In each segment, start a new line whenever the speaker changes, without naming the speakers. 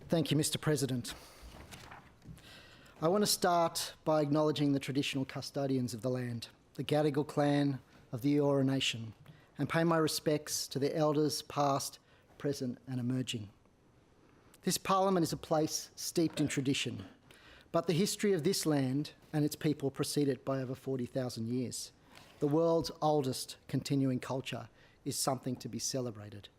Thank you, Mr. President. I want to start by acknowledging the traditional custodians of the land, the Gadigal clan of the Eora Nation, and pay my respects to their elders past, present and emerging. This Parliament is a place steeped in tradition, but the history of this land and its people preceded by over 40,000 years. The world's oldest continuing culture is something to be celebrated.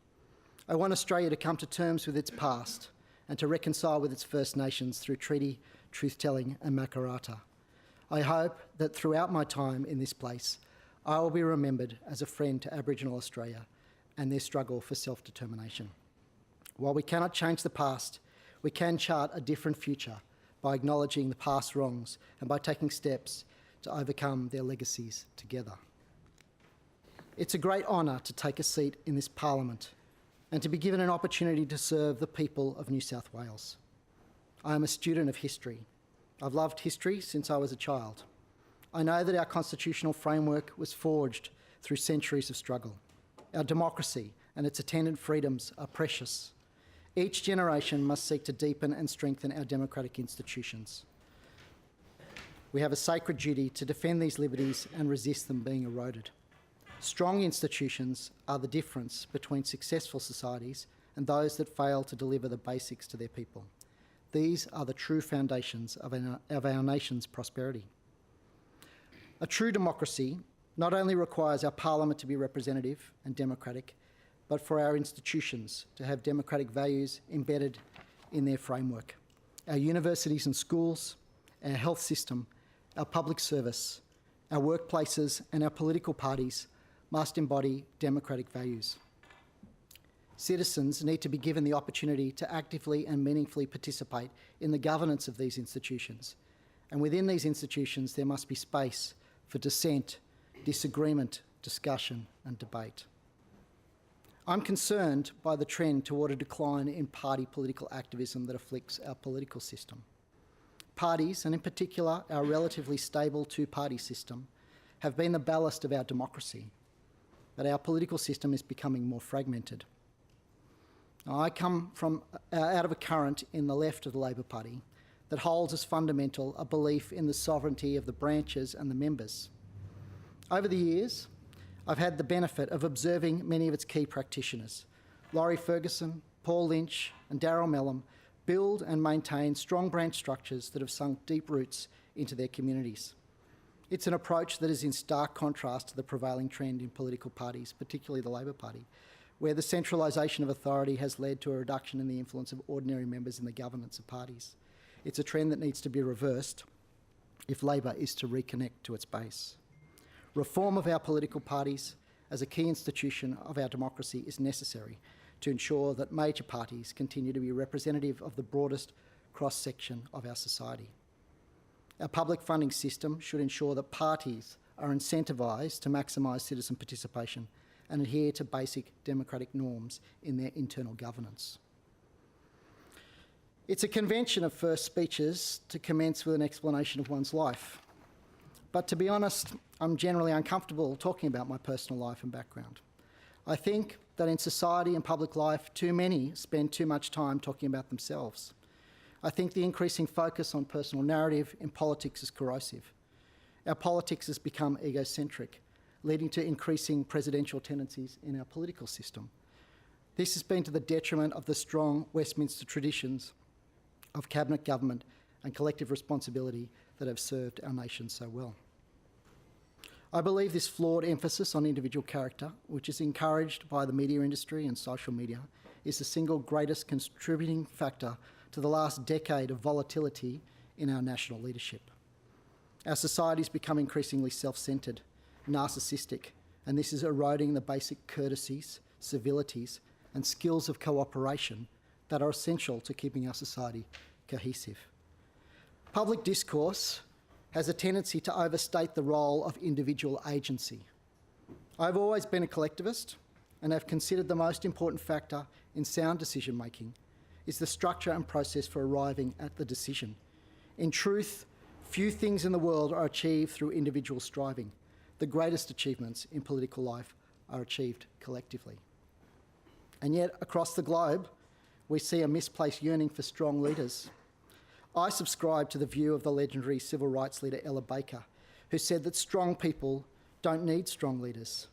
I want Australia to come to terms with its past and to reconcile with its First Nations through treaty, truth-telling and makarrata. I hope that throughout my time in this place, I will be remembered as a friend to Aboriginal Australia and their struggle for self-determination. While we cannot change the past, we can chart a different future by acknowledging the past wrongs and by taking steps to overcome their legacies together. It's a great honour to take a seat in this Parliament and to be given an opportunity to serve the people of New South Wales. I am a student of history. I've loved history since I was a child. I know that our constitutional framework was forged through centuries of struggle. Our democracy and its attendant freedoms are precious. Each generation must seek to deepen and strengthen our democratic institutions. We have a sacred duty to defend these liberties and resist them being eroded. Strong institutions are the difference between successful societies and those that fail to deliver the basics to their people. These are the true foundations of our nation's prosperity. A true democracy not only requires our Parliament to be representative and democratic, but for our institutions to have democratic values embedded in their framework. Our universities and schools, our health system, our public service, our workplaces and our political parties must embody democratic values. Citizens need to be given the opportunity to actively and meaningfully participate in the governance of these institutions. And within these institutions, there must be space for dissent, disagreement, discussion and debate. I'm concerned by the trend toward a decline in party political activism that afflicts our political system. Parties, and in particular our relatively stable two-party system, have been the ballast of our democracy, but our political system is becoming more fragmented. Now, I come from out of a current in the left of the Labor Party that holds as fundamental a belief in the sovereignty of the branches and the members. Over the years, I've had the benefit of observing many of its key practitioners, Laurie Ferguson, Paul Lynch and Daryl Mellom, build and maintain strong branch structures that have sunk deep roots into their communities. It's an approach that is in stark contrast to the prevailing trend in political parties, particularly the Labor Party, where the centralisation of authority has led to a reduction in the influence of ordinary members in the governance of parties. It's a trend that needs to be reversed if Labor is to reconnect to its base. Reform of our political parties as a key institution of our democracy is necessary to ensure that major parties continue to be representative of the broadest cross-section of our society. Our public funding system should ensure that parties are incentivised to maximise citizen participation and adhere to basic democratic norms in their internal governance. It's a convention of first speeches to commence with an explanation of one's life. But to be honest, I'm generally uncomfortable talking about my personal life and background. I think that in society and public life, too many spend too much time talking about themselves. I think the increasing focus on personal narrative in politics is corrosive. Our politics has become egocentric, leading to increasing presidential tendencies in our political system. This has been to the detriment of the strong Westminster traditions of cabinet government and collective responsibility that have served our nation so well. I believe this flawed emphasis on individual character, which is encouraged by the media industry and social media, is the single greatest contributing factor to the last decade of volatility in our national leadership. Our society has become increasingly self-centred, narcissistic, and this is eroding the basic courtesies, civilities and skills of cooperation that are essential to keeping our society cohesive. Public discourse has a tendency to overstate the role of individual agency. I've always been a collectivist and have considered the most important factor in sound decision-making is the structure and process for arriving at the decision. In truth, few things in the world are achieved through individual striving. The greatest achievements in political life are achieved collectively. And yet, across the globe, we see a misplaced yearning for strong leaders. I subscribe to the view of the legendary civil rights leader Ella Baker, who said that strong people don't need strong leaders.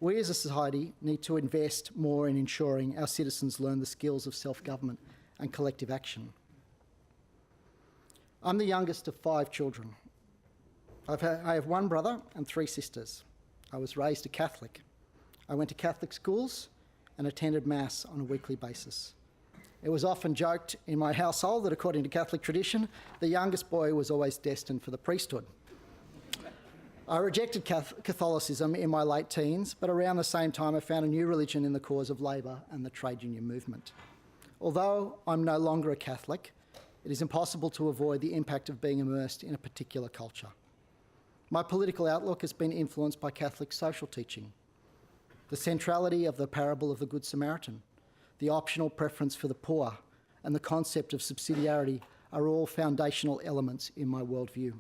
We as a society need to invest more in ensuring our citizens learn the skills of self-government and collective action. I'm the youngest of 5 children. I have 1 brother and 3 sisters. I was raised a Catholic. I went to Catholic schools and attended Mass on a weekly basis. It was often joked in my household that, according to Catholic tradition, the youngest boy was always destined for the priesthood. I rejected Catholicism in my late teens, but around the same time I found a new religion in the cause of Labor and the trade union movement. Although I'm no longer a Catholic, it is impossible to avoid the impact of being immersed in a particular culture. My political outlook has been influenced by Catholic social teaching. The centrality of the parable of the Good Samaritan, the optional preference for the poor, and the concept of subsidiarity are all foundational elements in my worldview.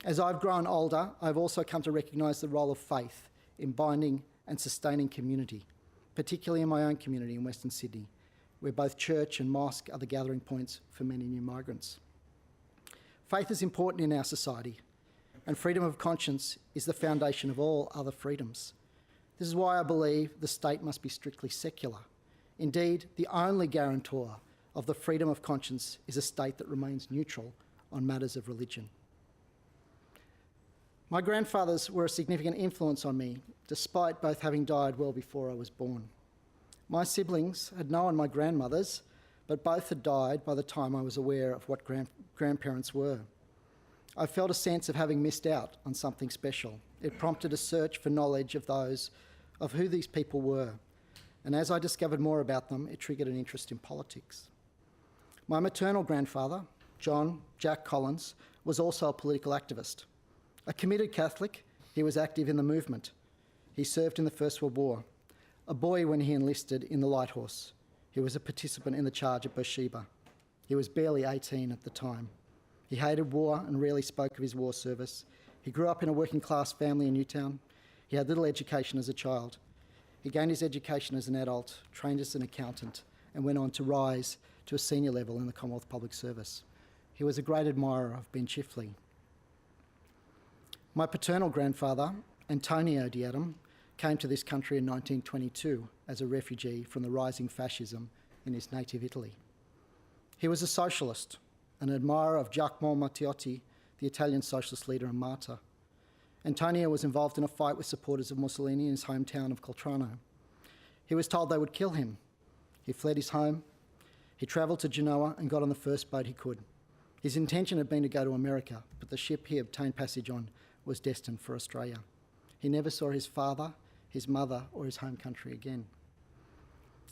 As I've grown older, I've also come to recognise the role of faith in binding and sustaining community, particularly in my own community in Western Sydney, where both church and mosque are the gathering points for many new migrants. Faith is important in our society, and freedom of conscience is the foundation of all other freedoms. This is why I believe the state must be strictly secular. Indeed, the only guarantor of the freedom of conscience is a state that remains neutral on matters of religion. My grandfathers were a significant influence on me, despite both having died well before I was born. My siblings had known my grandmothers, but both had died by the time I was aware of what grandparents were. I felt a sense of having missed out on something special. It prompted a search for knowledge of who these people were, and as I discovered more about them, it triggered an interest in politics. My maternal grandfather, John Jack Collins, was also a political activist. A committed Catholic, he was active in the movement. He served in the First World War. A boy when he enlisted in the Light Horse. He was a participant in the charge at Beersheba. He was barely 18 at the time. He hated war and rarely spoke of his war service. He grew up in a working-class family in Newtown. He had little education as a child. He gained his education as an adult, trained as an accountant, and went on to rise to a senior level in the Commonwealth Public Service. He was a great admirer of Ben Chifley. My paternal grandfather, Antonio Diadem, came to this country in 1922 as a refugee from the rising fascism in his native Italy. He was a socialist, an admirer of Giacomo Matteotti, the Italian socialist leader and martyr. Antonio was involved in a fight with supporters of Mussolini in his hometown of Coltrano. He was told they would kill him. He fled his home. He travelled to Genoa and got on the first boat he could. His intention had been to go to America, but the ship he obtained passage on was destined for Australia. He never saw his father, his mother, or his home country again.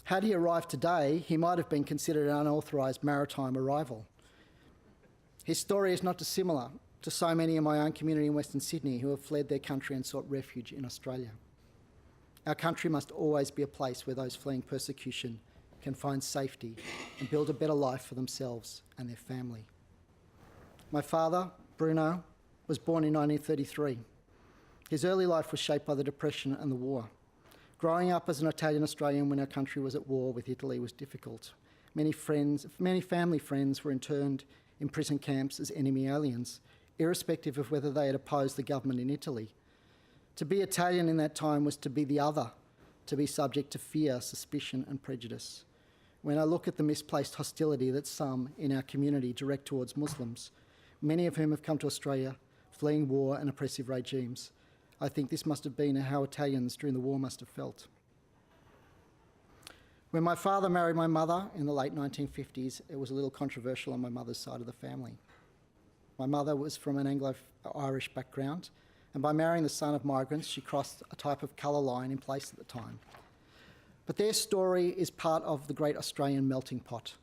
Had he arrived today, he might have been considered an unauthorised maritime arrival. His story is not dissimilar to so many in my own community in Western Sydney who have fled their country and sought refuge in Australia. Our country must always be a place where those fleeing persecution can find safety and build a better life for themselves and their family. My father, Bruno, was born in 1933. His early life was shaped by the Depression and the war. Growing up as an Italian-Australian when our country was at war with Italy was difficult. Many family friends were interned in prison camps as enemy aliens, irrespective of whether they had opposed the government in Italy. To be Italian in that time was to be the other, to be subject to fear, suspicion and prejudice. When I look at the misplaced hostility that some in our community direct towards Muslims, many of whom have come to Australia fleeing war and oppressive regimes, I think this must have been how Italians during the war must have felt. When my father married my mother in the late 1950s, it was a little controversial on my mother's side of the family. My mother was from an Anglo-Irish background, and by marrying the son of migrants, she crossed a type of colour line in place at the time. But their story is part of the great Australian melting pot.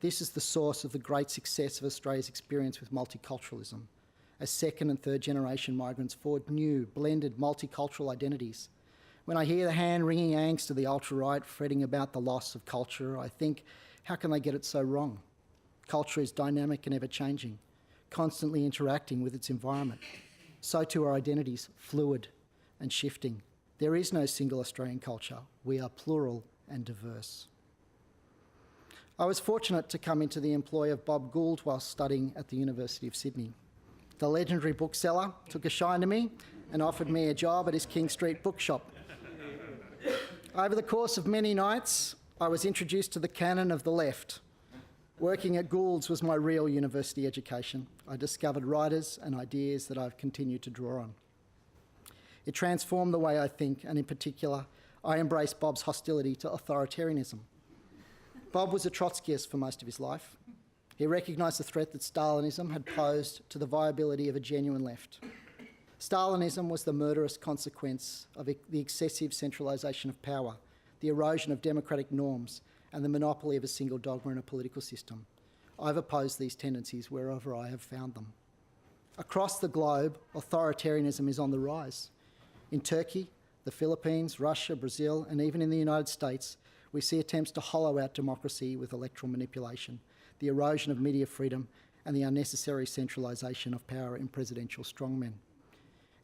This is the source of the great success of Australia's experience with multiculturalism, as second and third generation migrants forged new, blended multicultural identities. When I hear the hand-wringing angst of the ultra-right fretting about the loss of culture, I think, how can they get it so wrong? Culture is dynamic and ever-changing, constantly interacting with its environment. So too are identities, fluid and shifting. There is no single Australian culture. We are plural and diverse. I was fortunate to come into the employ of Bob Gould while studying at the University of Sydney. The legendary bookseller took a shine to me and offered me a job at his King Street bookshop. Over the course of many nights, I was introduced to the canon of the left. Working at Gould's was my real university education. I discovered writers and ideas that I've continued to draw on. It transformed the way I think, and in particular, I embraced Bob's hostility to authoritarianism. Bob was a Trotskyist for most of his life. He recognised the threat that Stalinism had posed to the viability of a genuine left. Stalinism was the murderous consequence of the excessive centralisation of power, the erosion of democratic norms, and the monopoly of a single dogma in a political system. I've opposed these tendencies wherever I have found them. Across the globe, authoritarianism is on the rise. In Turkey, the Philippines, Russia, Brazil, and even in the United States, we see attempts to hollow out democracy with electoral manipulation, the erosion of media freedom, and the unnecessary centralisation of power in presidential strongmen.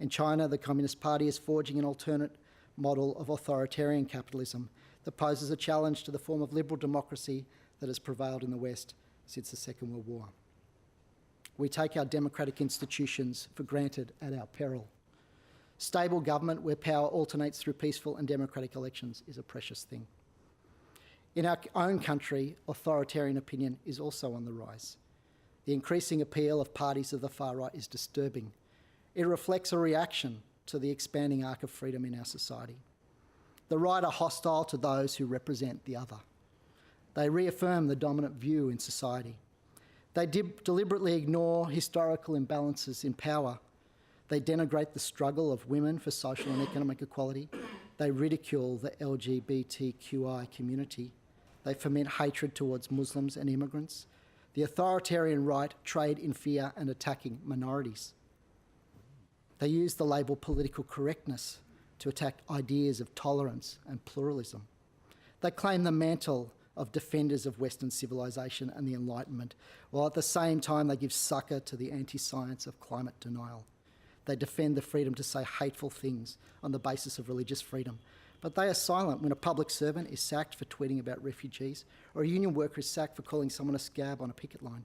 In China, the Communist Party is forging an alternate model of authoritarian capitalism that poses a challenge to the form of liberal democracy that has prevailed in the West since the Second World War. We take our democratic institutions for granted at our peril. Stable government where power alternates through peaceful and democratic elections is a precious thing. In our own country, authoritarian opinion is also on the rise. The increasing appeal of parties of the far right is disturbing. It reflects a reaction to the expanding arc of freedom in our society. The right are hostile to those who represent the other. They reaffirm the dominant view in society. They deliberately ignore historical imbalances in power. They denigrate the struggle of women for social and economic equality. They ridicule the LGBTQI community. They foment hatred towards Muslims and immigrants. The authoritarian right trade in fear and attacking minorities. They use the label political correctness to attack ideas of tolerance and pluralism. They claim the mantle of defenders of Western civilisation and the Enlightenment, while at the same time they give succour to the anti-science of climate denial. They defend the freedom to say hateful things on the basis of religious freedom, but they are silent when a public servant is sacked for tweeting about refugees or a union worker is sacked for calling someone a scab on a picket line.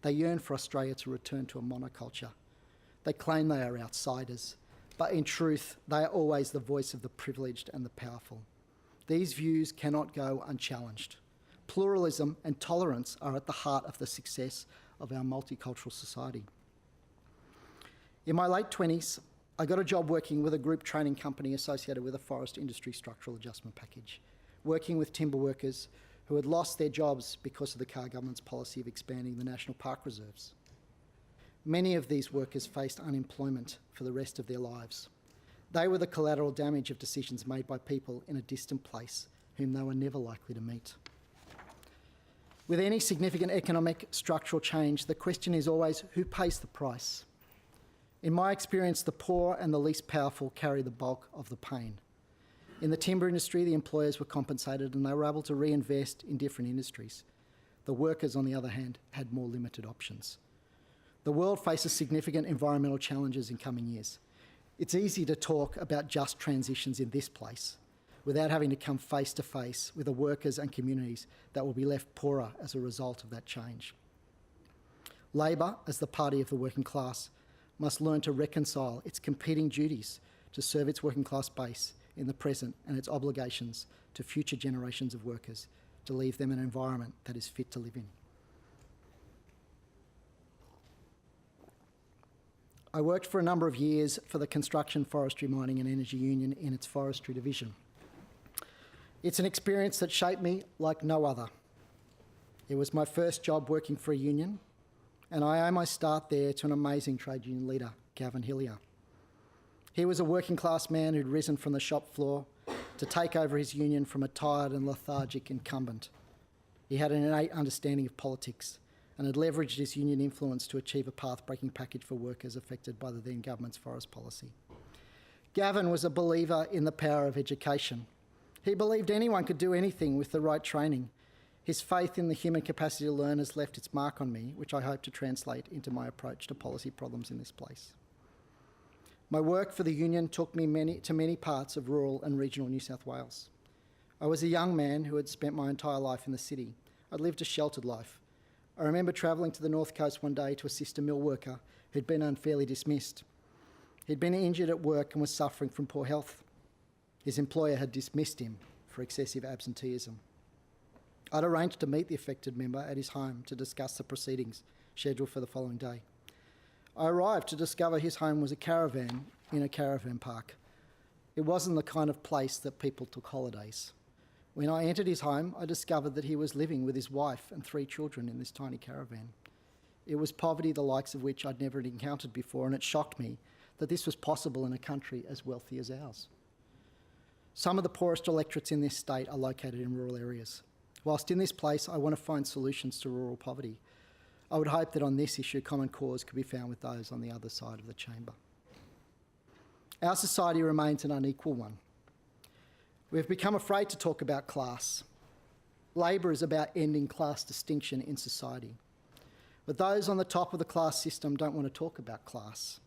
They yearn for Australia to return to a monoculture. They claim they are outsiders, but in truth, they are always the voice of the privileged and the powerful. These views cannot go unchallenged. Pluralism and tolerance are at the heart of the success of our multicultural society. In my late 20s, I got a job working with a group training company associated with a forest industry structural adjustment package, working with timber workers who had lost their jobs because of the Carr government's policy of expanding the national park reserves. Many of these workers faced unemployment for the rest of their lives. They were the collateral damage of decisions made by people in a distant place whom they were never likely to meet. With any significant economic structural change, the question is always who pays the price? In my experience, the poor and the least powerful carry the bulk of the pain. In the timber industry, the employers were compensated and they were able to reinvest in different industries. The workers, on the other hand, had more limited options. The world faces significant environmental challenges in coming years. It's easy to talk about just transitions in this place without having to come face to face with the workers and communities that will be left poorer as a result of that change. Labor, as the party of the working class, must learn to reconcile its competing duties to serve its working class base in the present and its obligations to future generations of workers to leave them an environment that is fit to live in. I worked for a number of years for the Construction, Forestry, Mining and Energy Union in its forestry division. It's an experience that shaped me like no other. It was my first job working for a union, and I owe my start there to an amazing trade union leader, Gavin Hillier. He was a working class man who'd risen from the shop floor to take over his union from a tired and lethargic incumbent. He had an innate understanding of politics and had leveraged his union influence to achieve a path-breaking package for workers affected by the then government's forest policy. Gavin was a believer in the power of education. He believed anyone could do anything with the right training. His faith in the human capacity to learn has left its mark on me, which I hope to translate into my approach to policy problems in this place. My work for the union took me to many parts of rural and regional New South Wales. I was a young man who had spent my entire life in the city. I'd lived a sheltered life. I remember travelling to the North Coast one day to assist a mill worker who'd been unfairly dismissed. He'd been injured at work and was suffering from poor health. His employer had dismissed him for excessive absenteeism. I'd arranged to meet the affected member at his home to discuss the proceedings scheduled for the following day. I arrived to discover his home was a caravan in a caravan park. It wasn't the kind of place that people took holidays. When I entered his home, I discovered that he was living with his wife and 3 children in this tiny caravan. It was poverty the likes of which I'd never encountered before, and it shocked me that this was possible in a country as wealthy as ours. Some of the poorest electorates in this state are located in rural areas. Whilst in this place, I want to find solutions to rural poverty. I would hope that on this issue, common cause could be found with those on the other side of the chamber. Our society remains an unequal one. We've become afraid to talk about class. Labor is about ending class distinction in society. But those on the top of the class system don't want to talk about class.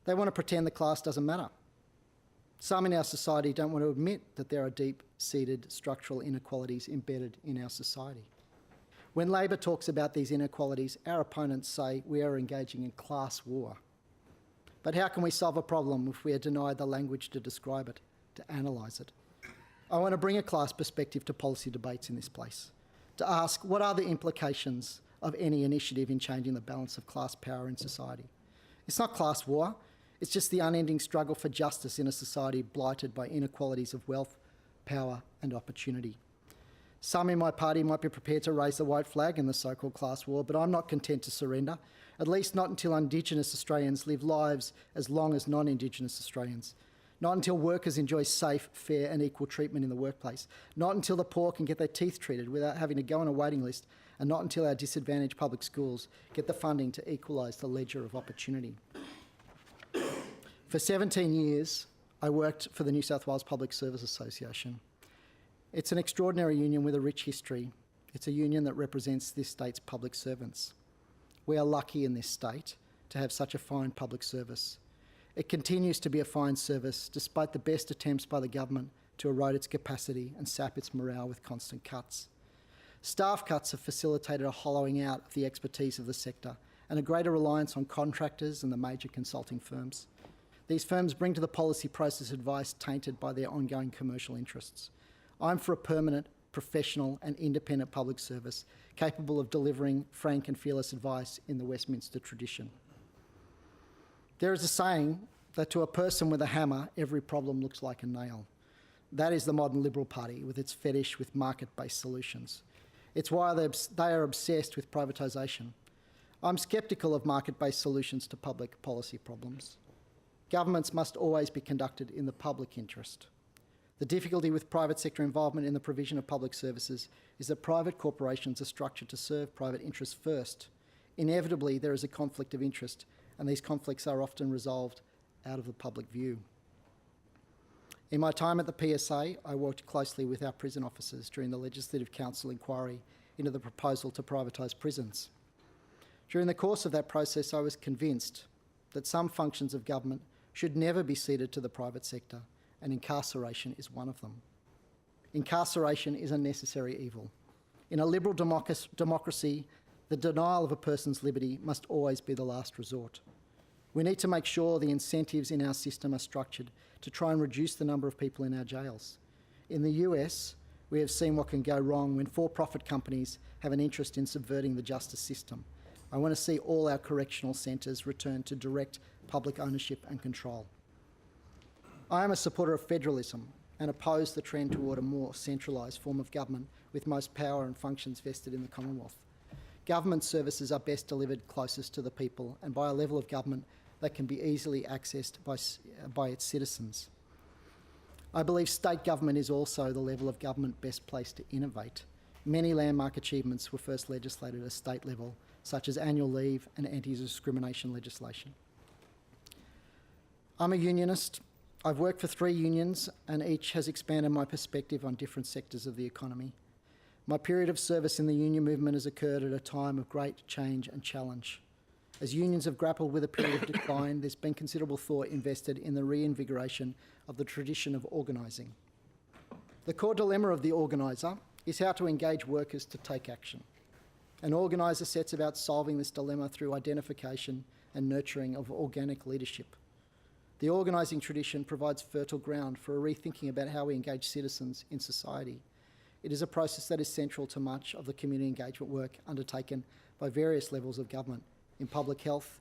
They want to pretend the class doesn't matter. Some in our society don't want to admit that there are deep-seated structural inequalities embedded in our society. When Labor talks about these inequalities, our opponents say we are engaging in class war. But how can we solve a problem if we are denied the language to describe it, to analyse it? I want to bring a class perspective to policy debates in this place, to ask what are the implications of any initiative in changing the balance of class power in society. It's not class war, it's just the unending struggle for justice in a society blighted by inequalities of wealth, power and opportunity. Some in my party might be prepared to raise the white flag in the so-called class war, but I'm not content to surrender, at least not until Indigenous Australians live lives as long as non-Indigenous Australians. Not until workers enjoy safe, fair and equal treatment in the workplace. Not until the poor can get their teeth treated without having to go on a waiting list, and not until our disadvantaged public schools get the funding to equalise the ledger of opportunity. For 17 years, I worked for the New South Wales Public Service Association. It's an extraordinary union with a rich history. It's a union that represents this state's public servants. We are lucky in this state to have such a fine public service. It continues to be a fine service despite the best attempts by the government to erode its capacity and sap its morale with constant cuts. Staff cuts have facilitated a hollowing out of the expertise of the sector and a greater reliance on contractors and the major consulting firms. These firms bring to the policy process advice tainted by their ongoing commercial interests. I'm for a permanent, professional and independent public service capable of delivering frank and fearless advice in the Westminster tradition. There is a saying that to a person with a hammer, every problem looks like a nail. That is the modern Liberal Party with its fetish with market-based solutions. It's why they are obsessed with privatisation. I'm sceptical of market-based solutions to public policy problems. Governments must always be conducted in the public interest. The difficulty with private sector involvement in the provision of public services is that private corporations are structured to serve private interests first. Inevitably, there is a conflict of interest, and these conflicts are often resolved out of the public view. In my time at the PSA, I worked closely with our prison officers during the Legislative Council inquiry into the proposal to privatise prisons. During the course of that process, I was convinced that some functions of government should never be ceded to the private sector, and incarceration is one of them. Incarceration is a necessary evil. In a liberal democracy, the denial of a person's liberty must always be the last resort. We need to make sure the incentives in our system are structured to try and reduce the number of people in our jails. In the US, we have seen what can go wrong when for-profit companies have an interest in subverting the justice system. I want to see all our correctional centres return to direct public ownership and control. I am a supporter of federalism and oppose the trend toward a more centralised form of government with most power and functions vested in the Commonwealth. Government services are best delivered closest to the people and by a level of government that can be easily accessed by its citizens. I believe state government is also the level of government best placed to innovate. Many landmark achievements were first legislated at a state level, such as annual leave and anti-discrimination legislation. I'm a unionist. I've worked for 3 unions and each has expanded my perspective on different sectors of the economy. My period of service in the union movement has occurred at a time of great change and challenge. As unions have grappled with a period of decline, there's been considerable thought invested in the reinvigoration of the tradition of organising. The core dilemma of the organiser is how to engage workers to take action. An organiser sets about solving this dilemma through identification and nurturing of organic leadership. The organising tradition provides fertile ground for a rethinking about how we engage citizens in society. It is a process that is central to much of the community engagement work undertaken by various levels of government, in public health,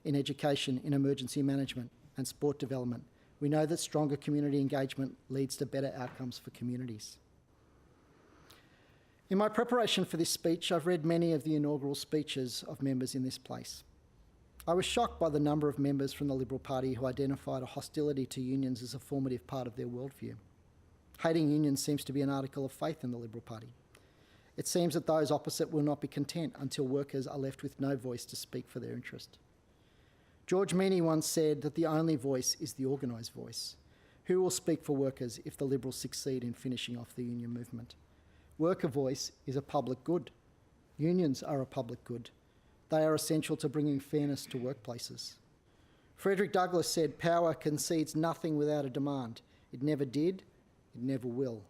in education, in emergency management and sport development. We know that stronger community engagement leads to better outcomes for communities. In my preparation for this speech, I've read many of the inaugural speeches of members in this place. I was shocked by the number of members from the Liberal Party who identified a hostility to unions as a formative part of their worldview. Hating unions seems to be an article of faith in the Liberal Party. It seems that those opposite will not be content until workers are left with no voice to speak for their interest. George Meany once said that the only voice is the organised voice. Who will speak for workers if the Liberals succeed in finishing off the union movement? Worker voice is a public good. Unions are a public good. They are essential to bringing fairness to workplaces. Frederick Douglass said, "Power concedes nothing without a demand. It never did, it never will."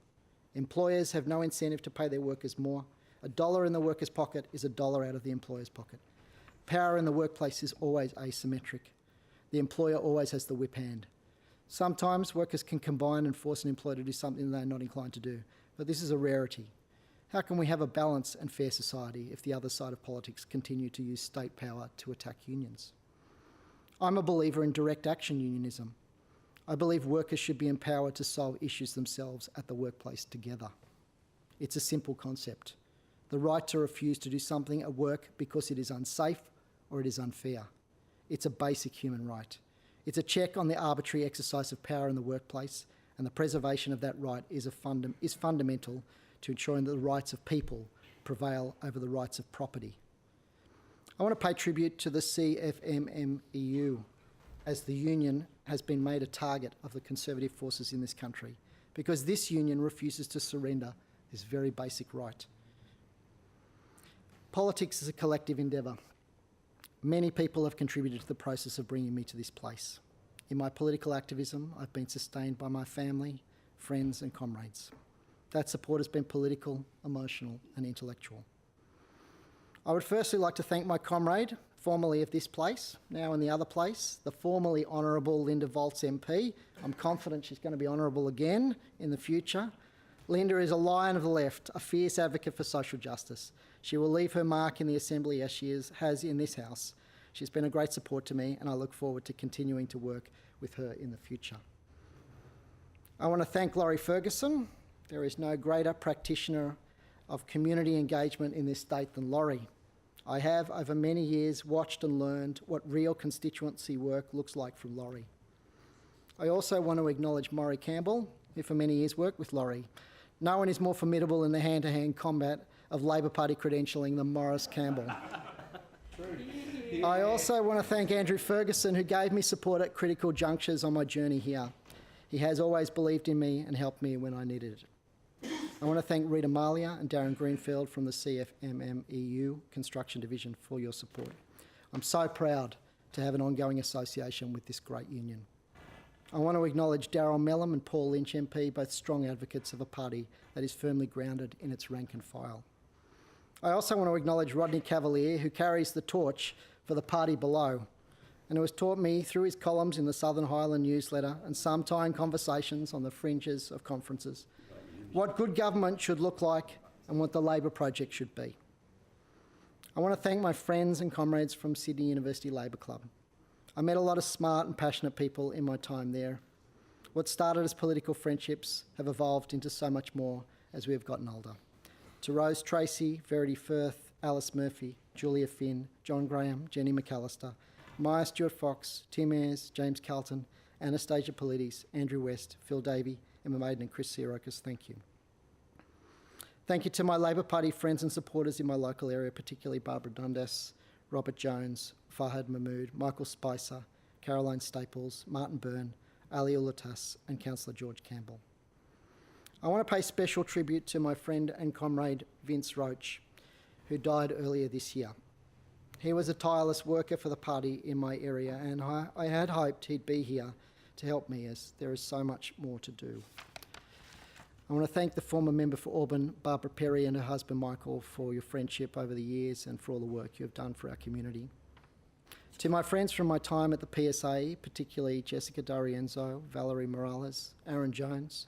Employers have no incentive to pay their workers more. $1 in the worker's pocket is $1 out of the employer's pocket. Power in the workplace is always asymmetric. The employer always has the whip hand. Sometimes workers can combine and force an employer to do something they're not inclined to do, but this is a rarity. How can we have a balanced and fair society if the other side of politics continue to use state power to attack unions? I'm a believer in direct action unionism. I believe workers should be empowered to solve issues themselves at the workplace together. It's a simple concept. The right to refuse to do something at work because it is unsafe or it is unfair. It's a basic human right. It's a check on the arbitrary exercise of power in the workplace, and the preservation of that right is fundamental to ensuring that the rights of people prevail over the rights of property. I want to pay tribute to the CFMMEU, as the union has been made a target of the conservative forces in this country, because this union refuses to surrender this very basic right. Politics is a collective endeavour. Many people have contributed to the process of bringing me to this place. In my political activism, I've been sustained by my family, friends and comrades. That support has been political, emotional and intellectual. I would firstly like to thank my comrade, formerly of this place, now in the other place, the formerly Honourable Linda Volz MP. I'm confident she's going to be honourable again in the future. Linda is a lion of the left, a fierce advocate for social justice. She will leave her mark in the Assembly as she has in this House. She's been a great support to me and I look forward to continuing to work with her in the future. I want to thank Laurie Ferguson. There is no greater practitioner of community engagement in this state than Laurie. I have, over many years, watched and learned what real constituency work looks like from Laurie. I also want to acknowledge Maury Campbell, who for many years worked with Laurie. No one is more formidable in the hand-to-hand combat of Labor Party credentialing than Maurice Campbell. I also want to thank Andrew Ferguson, who gave me support at critical junctures on my journey here. He has always believed in me and helped me when I needed it. I want to thank Rita Malia and Darren Greenfield from the CFMMEU Construction Division for your support. I'm so proud to have an ongoing association with this great union. I want to acknowledge Darryl Mellum and Paul Lynch MP, both strong advocates of a party that is firmly grounded in its rank and file. I also want to acknowledge Rodney Cavalier, who carries the torch for the party below, and who has taught me through his columns in the Southern Highland newsletter and sometime conversations on the fringes of conferences what good government should look like and what the Labor project should be. I want to thank my friends and comrades from Sydney University Labor Club. I met a lot of smart and passionate people in my time there. What started as political friendships have evolved into so much more as we have gotten older. To Rose Tracy, Verity Firth, Alice Murphy, Julia Finn, John Graham, Jenny McAllister, Maya Stewart-Fox, Tim Ayres, James Carlton, Anastasia Polides, Andrew West, Phil Davey, Emma Maiden and Chris Sirokas, thank you. Thank you to my Labor Party friends and supporters in my local area, particularly Barbara Dundas, Robert Jones, Fahad Mahmood, Michael Spicer, Caroline Staples, Martin Byrne, Ali Ulatas and Councillor George Campbell. I want to pay special tribute to my friend and comrade Vince Roach, who died earlier this year. He was a tireless worker for the party in my area and I had hoped he'd be here to help me, as there is so much more to do. I want to thank the former member for Auburn, Barbara Perry, and her husband Michael for your friendship over the years and for all the work you have done for our community. To my friends from my time at the PSA, particularly Jessica D'Arienzo, Valerie Morales, Aaron Jones,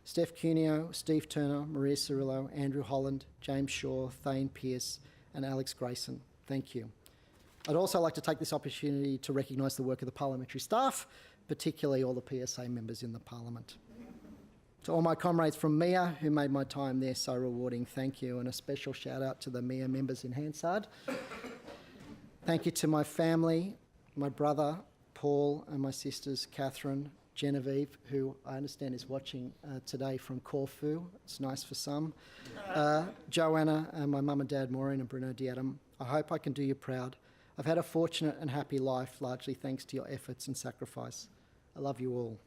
Steph Cuneo, Steve Turner, Maria Cirillo, Andrew Holland, James Shaw, Thane Pearce, and Alex Grayson, thank you. I'd also like to take this opportunity to recognise the work of the parliamentary staff, particularly all the PSA members in the Parliament. To all my comrades from MIA who made my time there so rewarding, thank you, and a special shout out to the MIA members in Hansard. Thank you to my family, my brother Paul and my sisters Catherine, Genevieve, who I understand is watching today from Corfu. It's nice for some. Joanna and my mum and dad Maureen and Bruno Diadam. I hope I can do you proud. I've had a fortunate and happy life, largely thanks to your efforts and sacrifice. I love you all.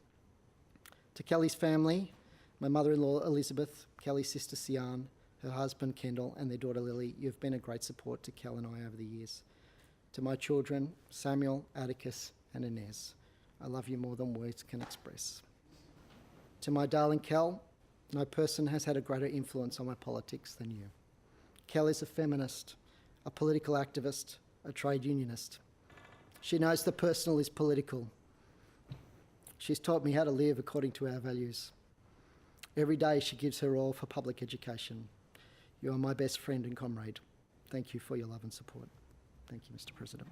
To Kelly's family, my mother-in-law Elizabeth, Kelly's sister Sian, her husband Kendall and their daughter Lily, you've been a great support to Kel and I over the years. To my children, Samuel, Atticus and Inez, I love you more than words can express. To my darling Kel, no person has had a greater influence on my politics than you. Kel is a feminist, a political activist, a trade unionist. She knows the personal is political. She's taught me how to live according to our values. Every day she gives her all for public education. You are my best friend and comrade. Thank you for your love and support. Thank you, Mr. President.